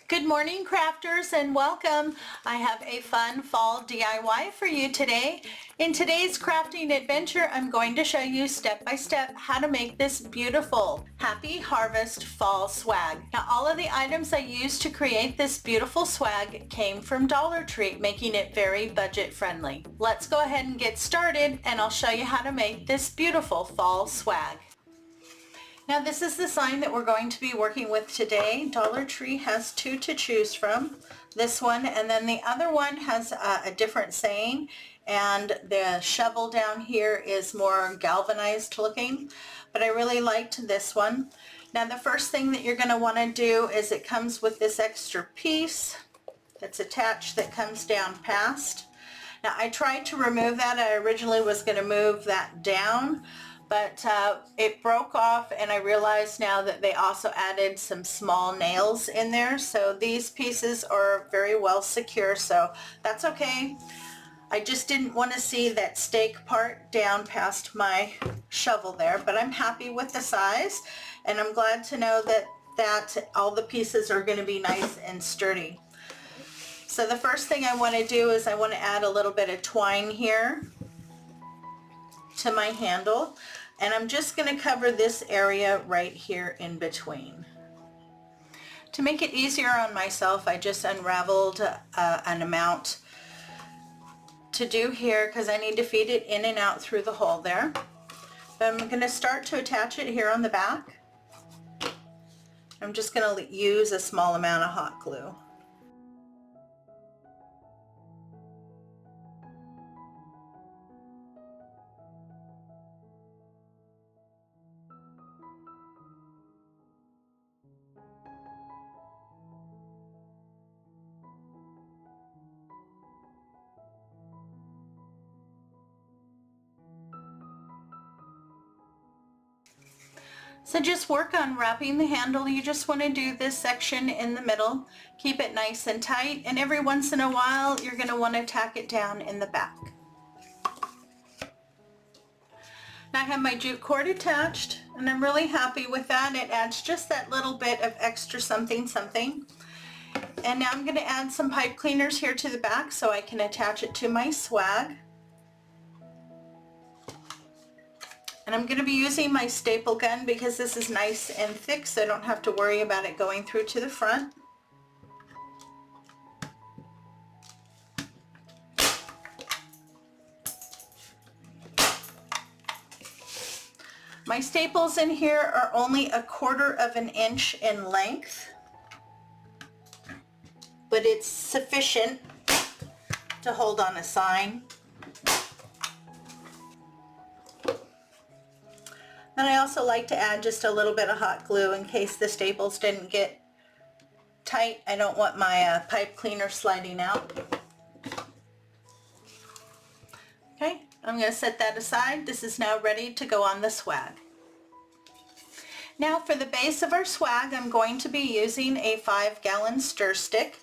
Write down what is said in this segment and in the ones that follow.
Good morning, crafters, and welcome. I have a fun fall DIY for you today. In today's crafting adventure, I'm going to show you step by step how to make this beautiful Happy Harvest fall swag. Now, all of the items I used to create this beautiful swag came from Dollar Tree, making it very budget friendly. Let's go ahead and get started, and I'll show you how to make this beautiful fall swag. Now this is the sign that we're going to be working with today. Dollar Tree has two to choose from. This one, and then the other one has a different saying, and the shovel down here is more galvanized looking, but I really liked this one. Now the first thing that you're going to want to do is it comes with this extra piece that's attached that comes down past. Now I tried to remove that. I originally was going to move that down, but it broke off, and I realize now that they also added some small nails in there, so these pieces are very well secure, so that's okay. I just didn't want to see that stake part down past my shovel there, but I'm happy with the size, and I'm glad to know that all the pieces are going to be nice and sturdy. So the first thing I want to do is I want to add a little bit of twine here to my handle, and I'm just going to cover this area right here in between. To make it easier on myself, I just unraveled an amount to do here because I need to feed it in and out through the hole there. But I'm going to start to attach it here on the back. I'm just going to use a small amount of hot glue. So just work on wrapping the handle. You just want to do this section in the middle. Keep it nice and tight, and every once in a while you're going to want to tack it down in the back. Now I have my jute cord attached, and I'm really happy with that. It adds just that little bit of extra something something. And now I'm going to add some pipe cleaners here to the back so I can attach it to my swag. And I'm going to be using my staple gun because this is nice and thick, so I don't have to worry about it going through to the front. My staples in here are only 1/4 of an inch in length, but it's sufficient to hold on a sign. And I also like to add just a little bit of hot glue in case the staples didn't get tight. I don't want my pipe cleaner sliding out. Okay, I'm going to set that aside. This is now ready to go on the swag. Now for the base of our swag, I'm going to be using a 5-gallon stir stick.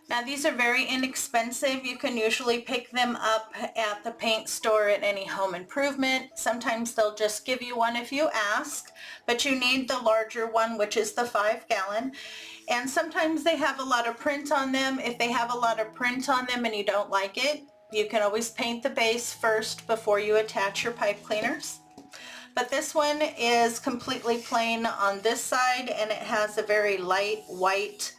Now these are very inexpensive. You can usually pick them up at the paint store at any home improvement. Sometimes they'll just give you one if you ask, but you need the larger one, which is the 5-gallon. And sometimes they have a lot of print on them. If they have a lot of print on them and you don't like it, you can always paint the base first before you attach your pipe cleaners. But this one is completely plain on this side, and it has a very light white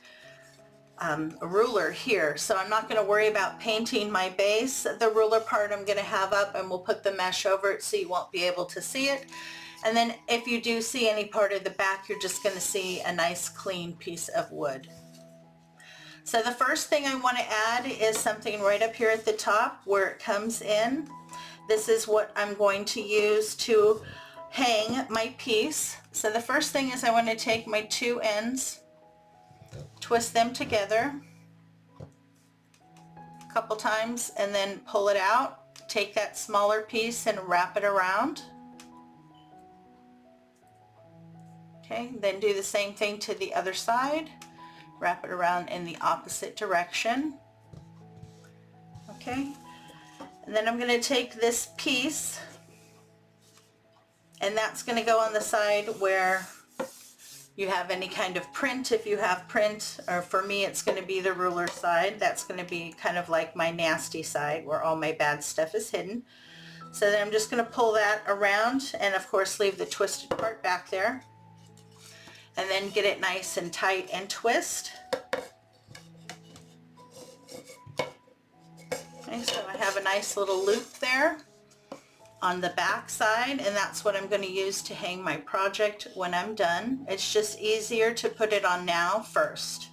ruler here, so I'm not going to worry about painting my base. The ruler part I'm going to have up, and we'll put the mesh over it so you won't be able to see it. And then if you do see any part of the back, you're just going to see a nice clean piece of wood. So the first thing I want to add is something right up here at the top where it comes in. This is what I'm going to use to hang my piece. So the first thing is I want to take my two ends, twist them together a couple times, and then pull it out. Take that smaller piece and wrap it around. Okay, then do the same thing to the other side. Wrap it around in the opposite direction. Okay, and then I'm going to take this piece, and that's going to go on the side where you have any kind of print, if you have print, or for me it's going to be the ruler side. That's going to be kind of like my nasty side where all my bad stuff is hidden. So then I'm just going to pull that around and of course leave the twisted part back there. And then get it nice and tight and twist. Okay, so I have a nice little loop there on the back side, and that's what I'm going to use to hang my project when I'm done. It's just easier to put it on now first.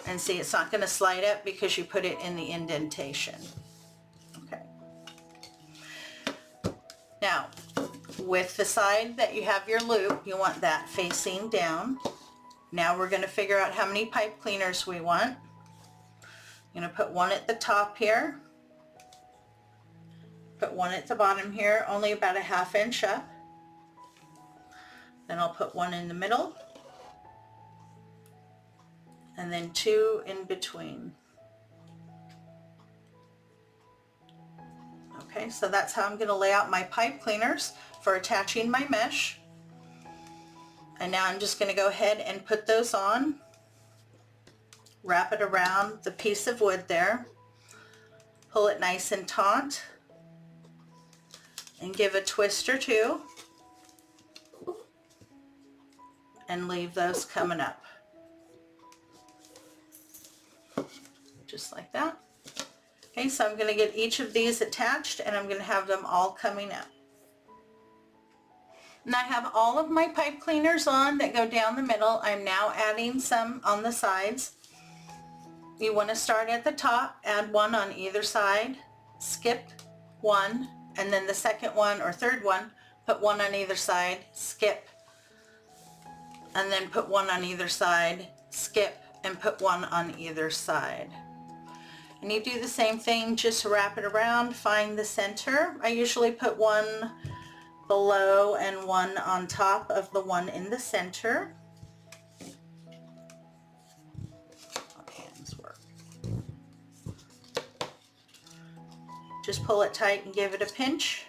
And see, it's not going to slide up because you put it in the indentation. Okay. Now, with the side that you have your loop, you want that facing down. Now we're going to figure out how many pipe cleaners we want. I'm going to put one at the top here. Put one at the bottom here, only about a 1/2 inch up. Then I'll put one in the middle. And then 2 in between. Okay, so that's how I'm going to lay out my pipe cleaners for attaching my mesh. And now I'm just going to go ahead and put those on. Wrap it around the piece of wood there. Pull it nice and taut. And give a twist or two. And leave those coming up. Just like that. Okay, so I'm going to get each of these attached and I'm going to have them all coming up. And I have all of my pipe cleaners on that go down the middle. I'm now adding some on the sides. You want to start at the top, add one on either side, skip one, and then the second one or third one, put one on either side, skip, and then put one on either side, skip, and put one on either side. And you do the same thing, just wrap it around, find the center. I usually put one below and one on top of the one in the center. Hands work. Just pull it tight and give it a pinch.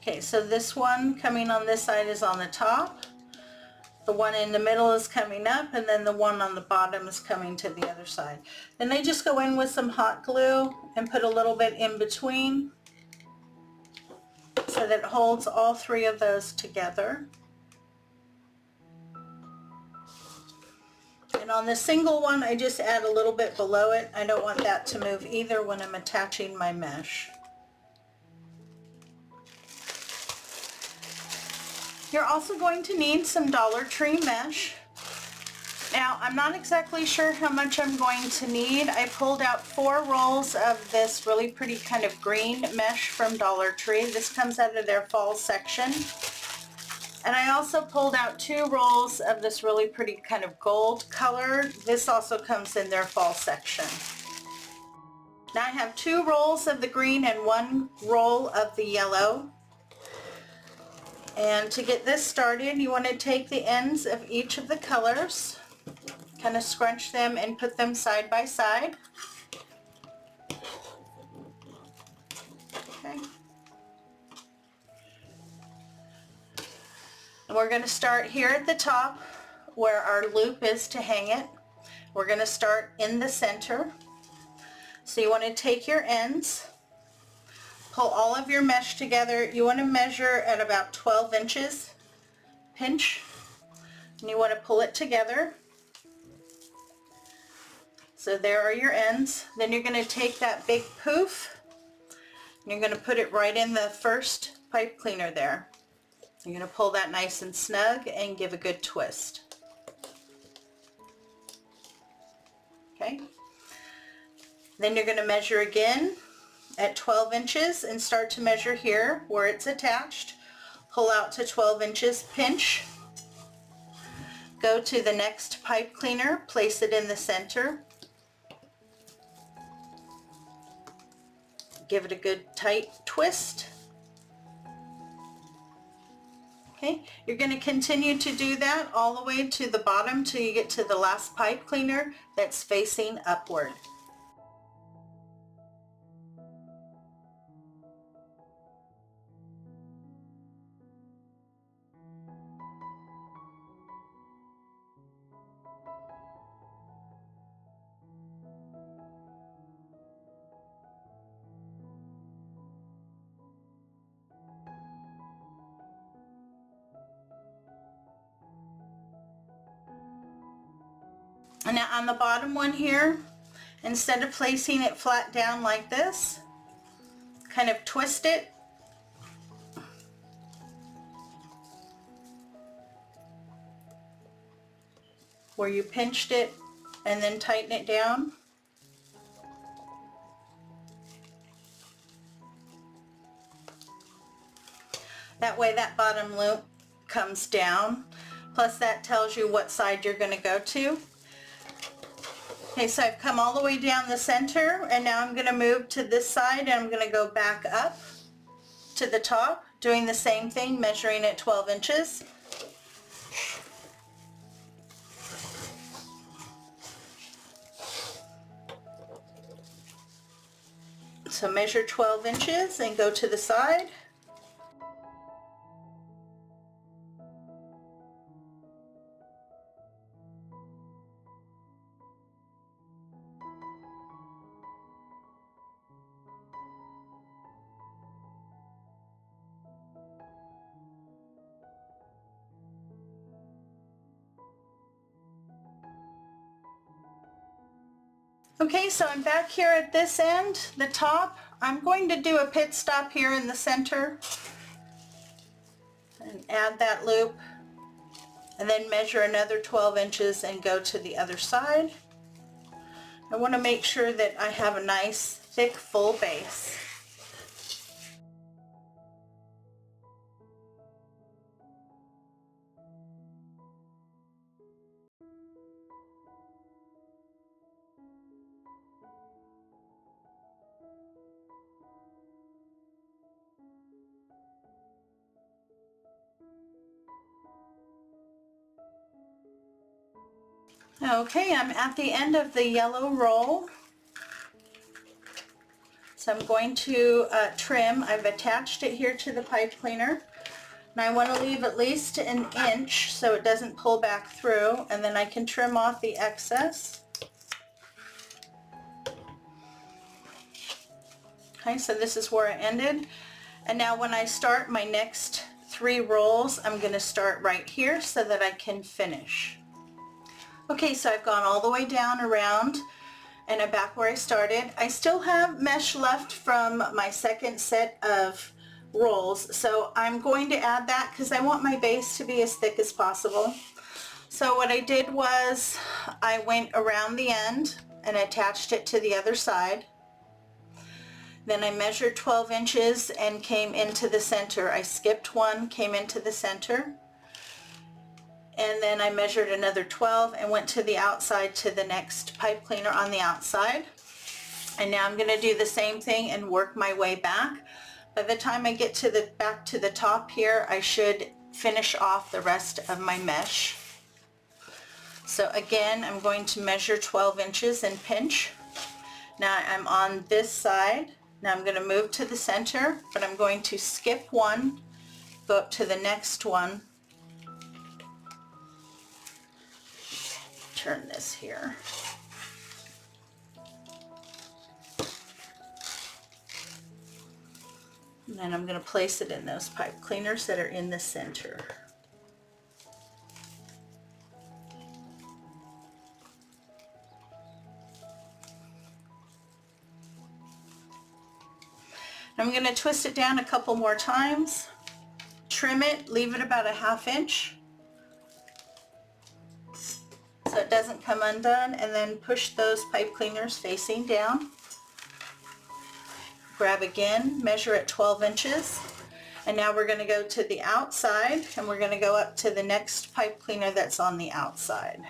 Okay, so this one coming on this side is on the top, the one in the middle is coming up, and then the one on the bottom is coming to the other side. Then they just go in with some hot glue and put a little bit in between so that it holds all three of those together. And on the single one, I just add a little bit below it. I don't want that to move either when I'm attaching my mesh. You're also going to need some Dollar Tree mesh. Now, I'm not exactly sure how much I'm going to need. I pulled out 4 rolls of this really pretty kind of green mesh from Dollar Tree. This comes out of their fall section. And I also pulled out 2 rolls of this really pretty kind of gold color. This also comes in their fall section. Now I have 2 rolls of the green and 1 roll of the yellow. And to get this started, you want to take the ends of each of the colors, kind of scrunch them and put them side by side. Okay. And we're going to start here at the top where our loop is to hang it. We're going to start in the center. So you want to take your ends, pull all of your mesh together. You want to measure at about 12 inches, pinch, and you want to pull it together. So there are your ends. Then you're going to take that big poof and you're going to put it right in the first pipe cleaner there. You're going to pull that nice and snug and give a good twist. Okay. Then you're going to measure again at 12 inches and start to measure here where it's attached. Pull out to 12 inches, pinch. Go to the next pipe cleaner, place it in the center. give it a good tight twist. Okay, you're going to continue to do that all the way to the bottom till you get to the last pipe cleaner that's facing upward. And now on the bottom one here, instead of placing it flat down like this, kind of twist it. Where you pinched it and then tighten it down. That way that bottom loop comes down. Plus that tells you what side you're going to go to. Okay, so I've come all the way down the center, and now I'm going to move to this side, and I'm going to go back up to the top, doing the same thing, measuring at 12 inches. So measure 12 inches and go to the side. Okay, so I'm back here at this end, the top. I'm going to do a pit stop here in the center and add that loop, and then measure another 12 inches and go to the other side. I want to make sure that I have a nice thick full base. Okay, I'm at the end of the yellow roll. So I'm going to trim. I've attached it here to the pipe cleaner. And I want to leave at least an inch so it doesn't pull back through, and then I can trim off the excess. Okay, so this is where I ended. And now when I start my next 3 rolls, I'm going to start right here so that I can finish. Okay, so I've gone all the way down around and I'm back where I started. I still have mesh left from my second set of rolls, so I'm going to add that because I want my base to be as thick as possible. So what I did was I went around the end and attached it to the other side. Then I measured 12 inches and came into the center. I skipped one, came into the center. And then I measured another 12 and went to the outside to the next pipe cleaner on the outside. And now I'm going to do the same thing and work my way back. By the time I get to the back to the top here, I should finish off the rest of my mesh. So again, I'm going to measure 12 inches and pinch. Now I'm on this side. Now I'm going to move to the center, but I'm going to skip one, go up to the next one. Turn this here. And then I'm going to place it in those pipe cleaners that are in the center. I'm going to twist it down a couple more times, trim it, leave it about a ½ inch so it doesn't come undone, and then push those pipe cleaners facing down. Grab again, measure at 12 inches, and now we're going to go to the outside and we're going to go up to the next pipe cleaner that's on the outside.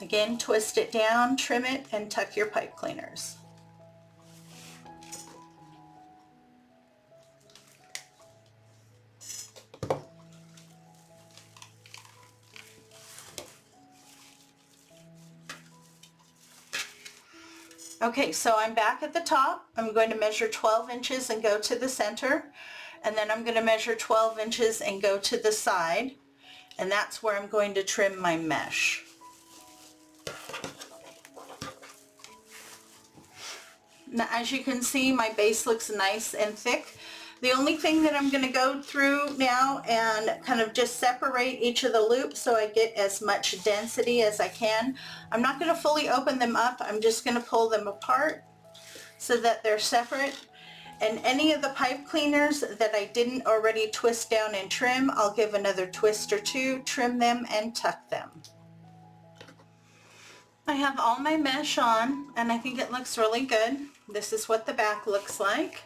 Again, twist it down, trim it, and tuck your pipe cleaners. Okay, so I'm back at the top. I'm going to measure 12 inches and go to the center, and then I'm going to measure 12 inches and go to the side, and that's where I'm going to trim my mesh. Now, as you can see, my base looks nice and thick. The only thing that I'm going to go through now and kind of just separate each of the loops so I get as much density as I can. I'm not going to fully open them up. I'm just going to pull them apart so that they're separate. And any of the pipe cleaners that I didn't already twist down and trim, I'll give another twist or two, trim them, and tuck them. I have all my mesh on, and I think it looks really good. This is what the back looks like.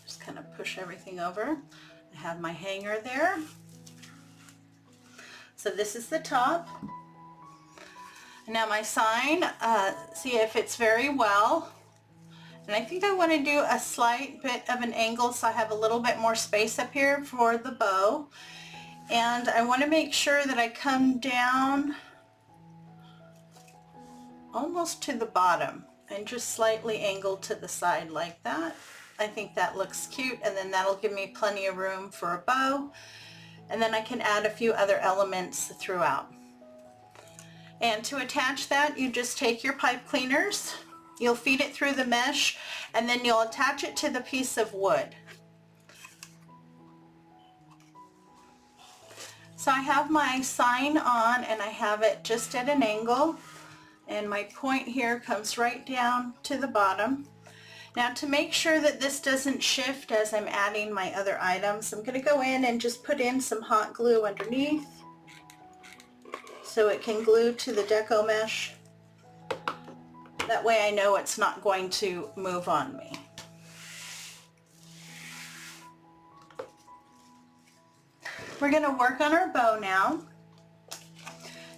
Just kind of push everything over. I have my hanger there. So this is the top. Now my sign, see if it fits very well. And I think I want to do a slight bit of an angle so I have a little bit more space up here for the bow. And I want to make sure that I come down almost to the bottom and just slightly angle to the side like that. I think that looks cute, and then that'll give me plenty of room for a bow, and then I can add a few other elements throughout. And to attach that, you just take your pipe cleaners, you'll feed it through the mesh, and then you'll attach it to the piece of wood. So I have my sign on, and I have it just at an angle, and my point here comes right down to the bottom. Now, to make sure that this doesn't shift as I'm adding my other items, I'm going to go in and just put in some hot glue underneath so it can glue to the deco mesh. That way I know it's not going to move on me. We're going to work on our bow now.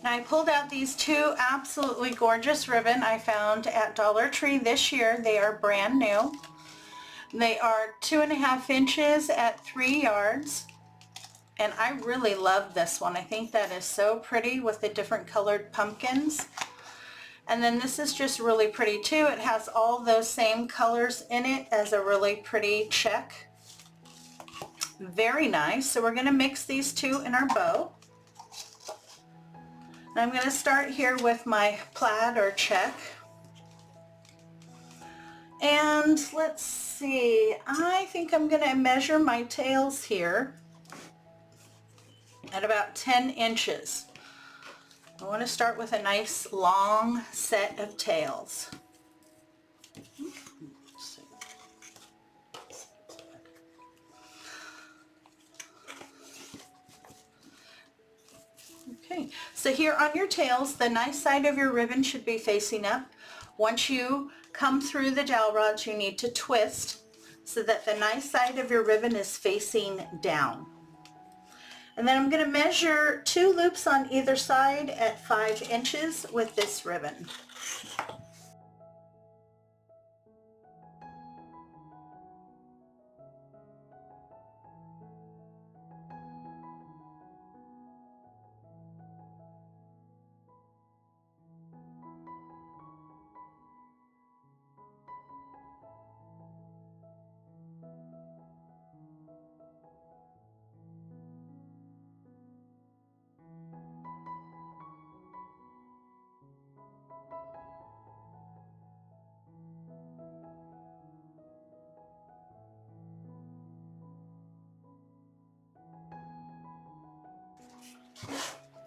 Now I pulled out these two absolutely gorgeous ribbon I found at Dollar Tree this year. They are brand new. They are 2.5 inches at 3 yards. And I really love this one. I think that is so pretty with the different colored pumpkins. And then this is just really pretty too. It has all those same colors in it as a really pretty check. Very nice. So we're going to mix these two in our bow. I'm going to start here with my plaid or check. And let's see, I think I'm going to measure my tails here at about 10 inches. I want to start with a nice long set of tails. Okay, so here on your tails, the nice side of your ribbon should be facing up. Once you come through the dowel rods, you need to twist so that the nice side of your ribbon is facing down. And then I'm going to measure 2 loops on either side at 5 inches with this ribbon.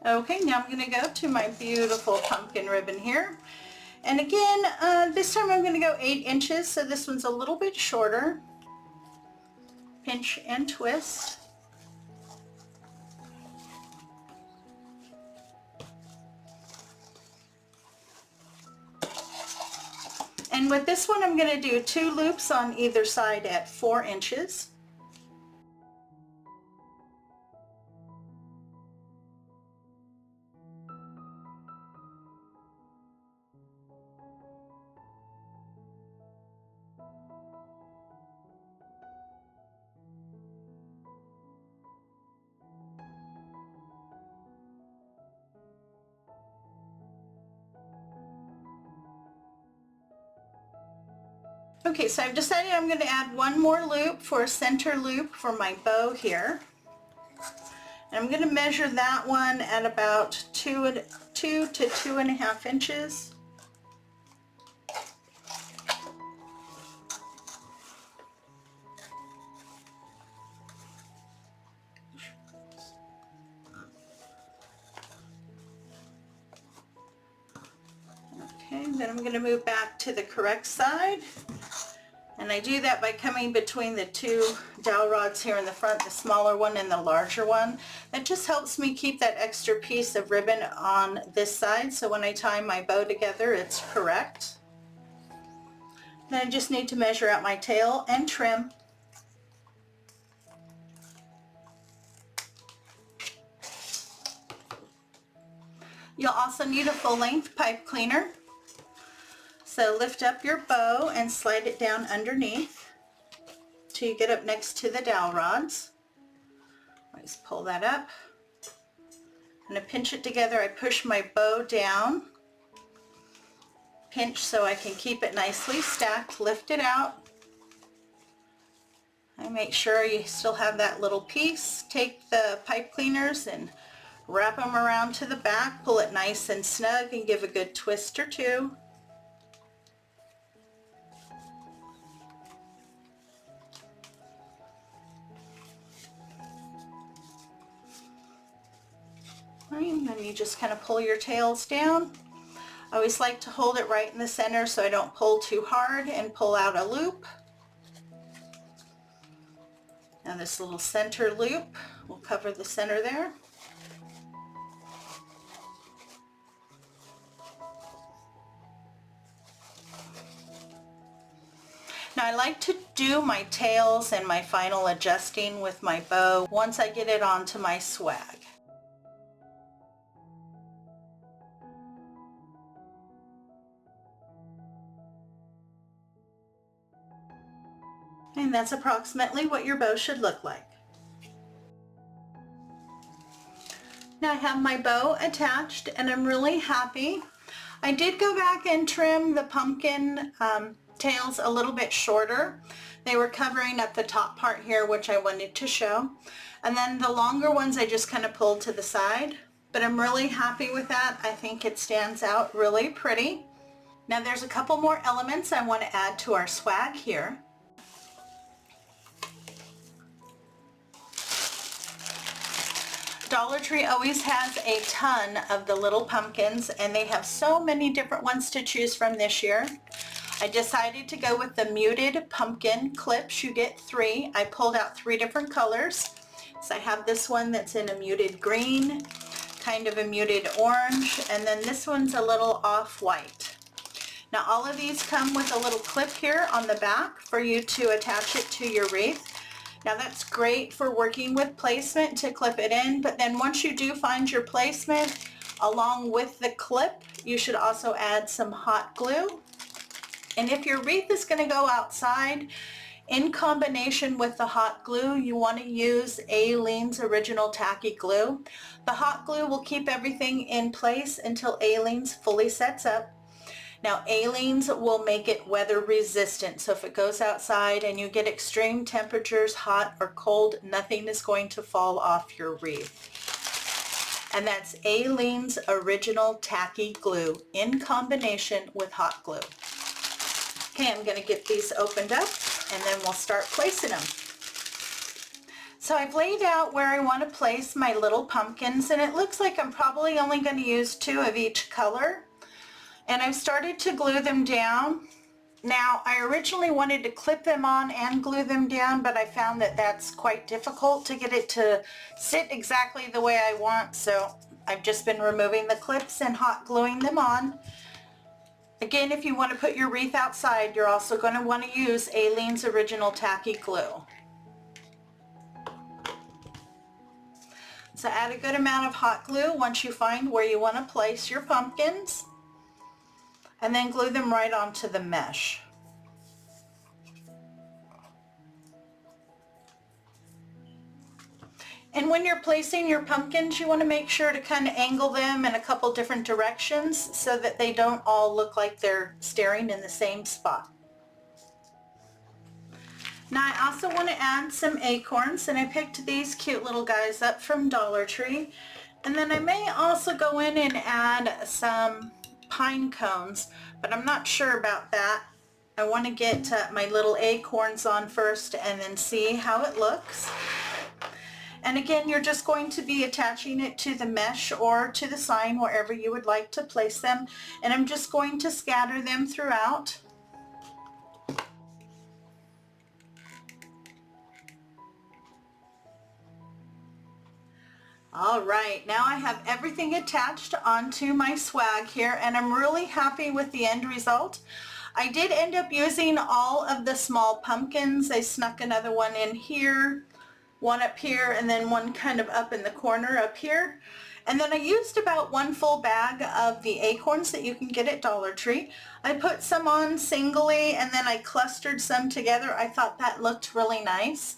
Okay, now I'm going to go to my beautiful pumpkin ribbon here. And again, this time I'm going to go 8 inches, so this one's a little bit shorter. Pinch and twist. And with this one, I'm going to do 2 loops on either side at 4 inches. Okay, so I've decided I'm going to add one more loop for a center loop for my bow here. And I'm going to measure that one at about 2 to 2.5 inches. Okay, then I'm going to move back to the correct side. And I do that by coming between the two dowel rods here in the front, the smaller one and the larger one. That just helps me keep that extra piece of ribbon on this side, so when I tie my bow together, it's correct. Then I just need to measure out my tail and trim. You'll also need a full-length pipe cleaner. So lift up your bow and slide it down underneath till you get up next to the dowel rods. Just pull that up. I'm going to pinch it together. I push my bow down, pinch so I can keep it nicely stacked, lift it out. I make sure you still have that little piece. Take the pipe cleaners and wrap them around to the back, pull it nice and snug and give a good twist or two. And then you just kind of pull your tails down. I always like to hold it right in the center so I don't pull too hard and pull out a loop. Now this little center loop will cover the center there. Now I like to do my tails and my final adjusting with my bow once I get it onto my swag. And that's approximately what your bow should look like. Now I have my bow attached and I'm really happy. I did go back and trim the pumpkin tails a little bit shorter. They were covering up the top part here, which I wanted to show. And then the longer ones I just kind of pulled to the side. But I'm really happy with that. I think it stands out really pretty. Now there's a couple more elements I want to add to our swag here. Dollar Tree always has a ton of the little pumpkins and they have so many different ones to choose from this year. I decided to go with the muted pumpkin clips. You get 3. I pulled out 3 different colors. So I have this one that's in a muted green, kind of a muted orange, and then this one's a little off-white. Now all of these come with a little clip here on the back for you to attach it to your wreath. Now that's great for working with placement to clip it in, but then once you do find your placement, along with the clip, you should also add some hot glue. And if your wreath is going to go outside, in combination with the hot glue, you want to use Aleene's Original Tacky Glue. The hot glue will keep everything in place until Aleene's fully sets up. Now Aleene's will make it weather resistant, so if it goes outside and you get extreme temperatures, hot or cold, nothing is going to fall off your wreath. And that's Aleene's Original Tacky Glue in combination with hot glue. Okay, I'm going to get these opened up and then we'll start placing them. So I've laid out where I want to place my little pumpkins and it looks like I'm probably only going to use 2 of each color. And I've started to glue them down. Now I originally wanted to clip them on and glue them down, but I found that that's quite difficult to get it to sit exactly the way I want, so I've just been removing the clips and hot gluing them on. Again, if you want to put your wreath outside, you're also going to want to use Aleene's Original Tacky Glue. So add a good amount of hot glue once you find where you want to place your pumpkins. And then glue them right onto the mesh. And when you're placing your pumpkins, you want to make sure to kind of angle them in a couple different directions so that they don't all look like they're staring in the same spot. Now I also want to add some acorns, and I picked these cute little guys up from Dollar Tree. And then I may also go in and add some pine cones, but I'm not sure about that. I want to get my little acorns on first and then see how it looks. And again, you're just going to be attaching it to the mesh or to the sign, wherever you would like to place them. And I'm just going to scatter them throughout. All right, now I have everything attached onto my swag here, and I'm really happy with the end result. I did end up using all of the small pumpkins. I snuck another one in here, one up here, and then one kind of up in the corner up here. And then I used about one full bag of the acorns that you can get at Dollar Tree. I put some on singly, and then I clustered some together. I thought that looked really nice.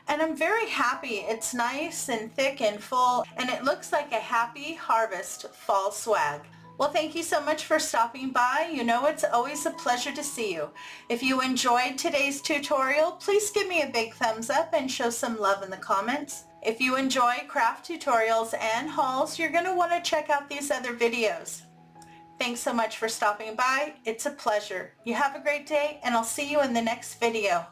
And I'm very happy. It's nice and thick and full, and it looks like a happy harvest fall swag. Well, thank you so much for stopping by. You know, it's always a pleasure to see you. If you enjoyed today's tutorial, please give me a big thumbs up and show some love in the comments. If you enjoy craft tutorials and hauls, you're going to want to check out these other videos. Thanks so much for stopping by. It's a pleasure. You have a great day, and I'll see you in the next video.